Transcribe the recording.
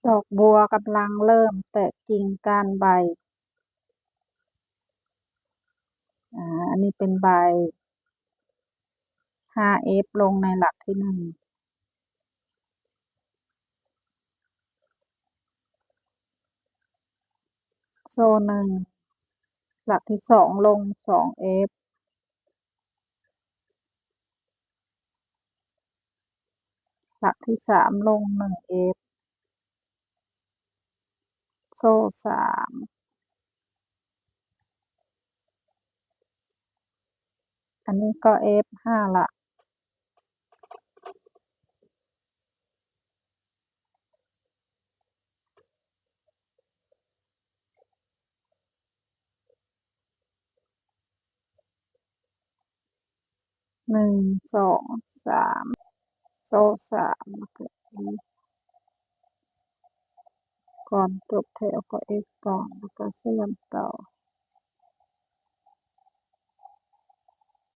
ดอกบัวกำลังเริ่มแตกกิ่งก้านใบอันนี้เป็นใบ 5F ลงในหลักที่1โซ่1หลักที่2ลง 2F หลักที่3ลง 1F โซ่3อันนี้ก็ F 5หลัก1 2 3โซ่3แล้วก็ F ก่อนจบแถวก็ F ก่อนแล้วก็เชื่อมต่อ